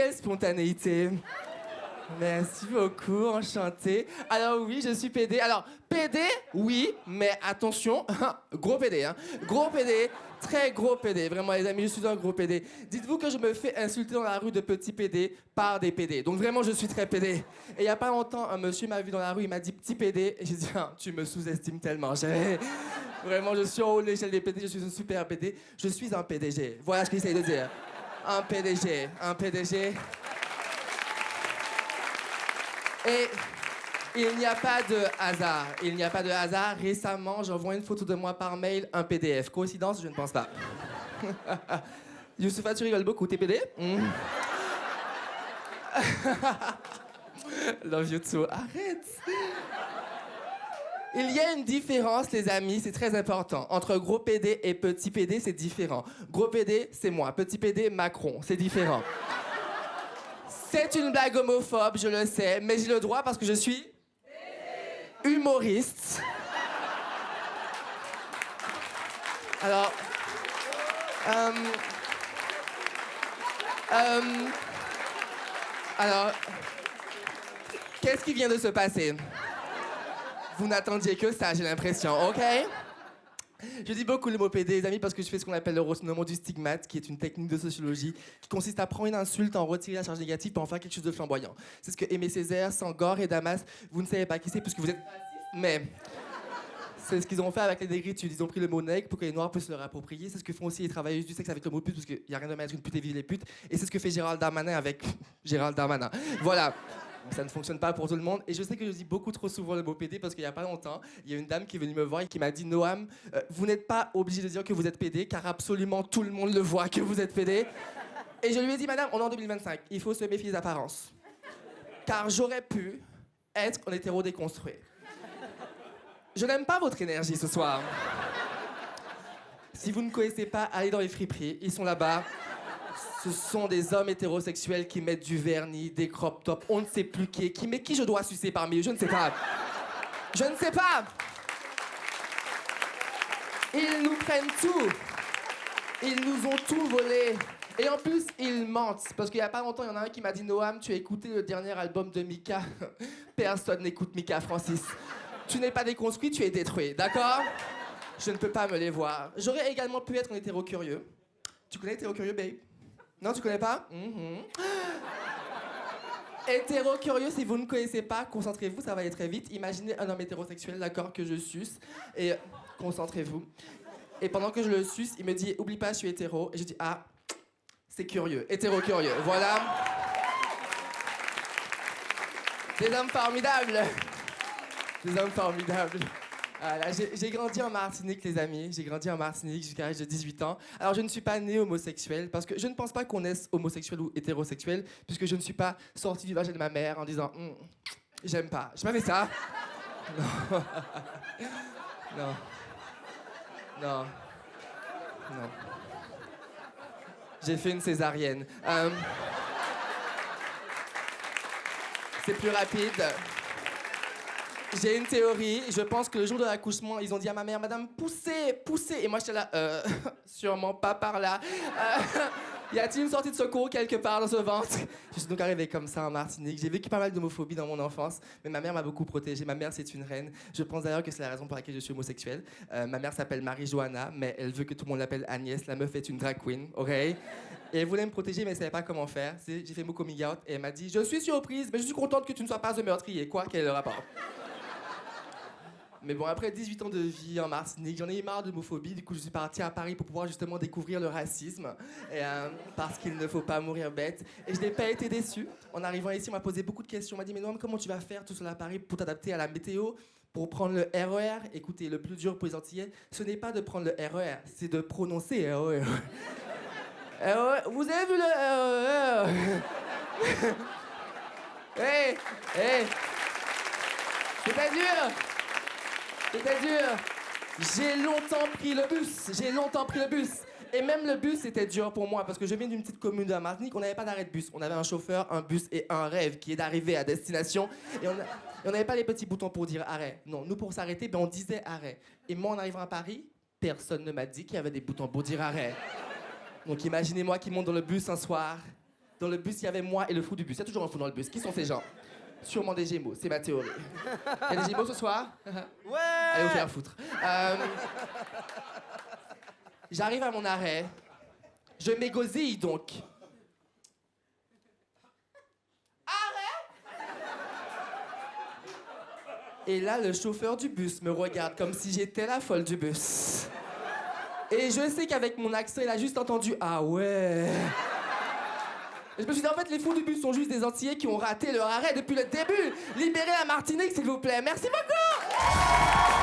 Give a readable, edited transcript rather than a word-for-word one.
Quelle spontanéité. Merci beaucoup, enchanté. Alors oui, je suis PD. Alors, PD, oui, mais attention, gros PD, hein. Gros PD, très gros PD. Vraiment, les amis, je suis un gros PD. Dites-vous que je me fais insulter dans la rue de petit PD par des PD. Donc vraiment, je suis très PD. Et il y a pas longtemps, un monsieur m'a vu dans la rue, il m'a dit petit PD. Et j'ai dit, ah, tu me sous-estimes tellement. Vraiment, je suis en haut de l'échelle des PD, je suis un super PD. Je suis un PDG. Voilà ce que j'essaie de dire. Un PDG, un PDG. Et il n'y a pas de hasard. Il n'y a pas de hasard. Récemment, j'envoie une photo de moi par mail, un PDF. Coïncidence? Je ne pense pas. Youssoupha, tu rigoles beaucoup. T'es PD? Love you too. Arrête. Il y a une différence, les amis, c'est très important. Entre gros PD et petit PD, c'est différent. Gros PD, c'est moi. Petit PD, Macron. C'est différent. C'est une blague homophobe, je le sais, mais j'ai le droit parce que je suis humoriste. Alors, alors, qu'est-ce qui vient de se passer? Vous n'attendiez que ça, j'ai l'impression, ok? Je dis beaucoup le mot PD, les amis, parce que je fais ce qu'on appelle le retournement du stigmate, qui est une technique de sociologie qui consiste à prendre une insulte, en retirer la charge négative pour en faire quelque chose de flamboyant. C'est ce que Aimé Césaire, Senghor et Damas, vous ne savez pas qui c'est puisque vous êtes raciste, mais c'est ce qu'ils ont fait avec les négritudes. Ils ont pris le mot nègre pour que les noirs puissent le réapproprier. C'est ce que font aussi les travailleuses du sexe avec le mot pute, parce qu'il n'y a rien de mal à être une pute et vive les putes. Et c'est ce que fait Gérald Darmanin avec Gérald Darmanin. Voilà. Ça ne fonctionne pas pour tout le monde. Et je sais que je dis beaucoup trop souvent le mot PD parce qu'il n'y a pas longtemps, il y a une dame qui est venue me voir et qui m'a dit « Noam, vous n'êtes pas obligé de dire que vous êtes PD car absolument tout le monde le voit que vous êtes PD. » Et je lui ai dit « Madame, on est en 2025, il faut se méfier des apparences. Car j'aurais pu être un hétéro déconstruit. Je n'aime pas votre énergie ce soir. Si vous ne connaissez pas, allez dans les friperies, ils sont là-bas. Ce sont des hommes hétérosexuels qui mettent du vernis, des crop tops, on ne sait plus mais qui je dois sucer parmi eux, je ne sais pas. Je ne sais pas. Ils nous prennent tout. Ils nous ont tout volé. Et en plus, ils mentent. Parce qu'il y a pas longtemps, il y en a un qui m'a dit « Noam, tu as écouté le dernier album de Mika ?» Personne n'écoute Mika, Francis. Tu n'es pas déconstruit, tu es détruit, d'accord? Je ne peux pas me les voir. J'aurais également pu être un hétéro curieux. Tu connais hétéro curieux, babe? Non, tu connais pas? Hétéro curieux, si vous ne connaissez pas, concentrez-vous, ça va aller très vite. Imaginez un homme hétérosexuel, d'accord, que je suce. Et concentrez-vous. Et pendant que je le suce, il me dit « Oublie pas, je suis hétéro. » Et je dis « Ah, c'est curieux. Hétéro curieux. » Voilà. Des hommes formidables. Des hommes formidables. Voilà, j'ai grandi en Martinique, les amis. J'ai grandi en Martinique jusqu'à l'âge de 18 ans. Alors, je ne suis pas né homosexuel, parce que je ne pense pas qu'on naisse homosexuel ou hétérosexuel, puisque je ne suis pas sorti du vagin de ma mère en disant j'aime pas. J'ai pas fait ça. Non. Non. Non. Non. J'ai fait une césarienne. C'est plus rapide. J'ai une théorie, je pense que le jour de l'accouchement, ils ont dit à ma mère « Madame, poussez, poussez !» Et moi, j'étais là « Sûrement pas par là. Y a-t-il une sortie de secours quelque part dans ce ventre ?» Je suis donc arrivé comme ça en Martinique. J'ai vécu pas mal d'homophobie dans mon enfance, mais ma mère m'a beaucoup protégée. Ma mère, c'est une reine. Je pense d'ailleurs que c'est la raison pour laquelle je suis homosexuel. Ma mère s'appelle Marie-Johanna, mais elle veut que tout le monde l'appelle Agnès. La meuf est une drag queen, ok? Et elle voulait me protéger, mais elle savait pas comment faire. J'ai fait mon coming out et elle m'a dit « Je suis surprise, mais je suis contente que tu ne sois pas un meurtrier. » Quoi? Quel est le rapport? Mais bon, après 18 ans de vie en Martinique, j'en ai eu marre de l'homophobie. Du coup, je suis parti à Paris pour pouvoir justement découvrir le racisme. Et, parce qu'il ne faut pas mourir bête. Et je n'ai pas été déçu. En arrivant ici, on m'a posé beaucoup de questions. On m'a dit, mais non, comment tu vas faire tout seul à Paris pour t'adapter à la météo, pour prendre le RER? Écoutez, le plus dur pour les Antillais, ce n'est pas de prendre le RER, c'est de prononcer RER. Vous avez vu le RER? Hey, hey. C'était dur. C'était dur. J'ai longtemps pris le bus. Et même le bus, c'était dur pour moi, parce que je viens d'une petite commune de la Martinique, on n'avait pas d'arrêt de bus. On avait un chauffeur, un bus et un rêve, qui est d'arriver à destination. Et on n'avait pas les petits boutons pour dire arrêt. Non, nous, pour s'arrêter, on disait arrêt. Et moi, en arrivant à Paris, personne ne m'a dit qu'il y avait des boutons pour dire arrêt. Donc imaginez-moi qui monte dans le bus un soir, Dans le bus, il y avait moi et le fou du bus. Il y a toujours un fou dans le bus. Qui sont ces gens? Sûrement des Gémeaux, c'est ma théorie. Il y a des Gémeaux ce soir? Ouais! Allez vous faire foutre. J'arrive à mon arrêt. Je m'égosille donc. Arrêt! Et là, le chauffeur du bus me regarde comme si j'étais la folle du bus. Et je sais qu'avec mon accent, il a juste entendu « Ah ouais !» Et je me suis dit, en fait, les fous du bus sont juste des Antillais qui ont raté leur arrêt depuis le début. Libérez la Martinique, s'il vous plaît. Merci beaucoup!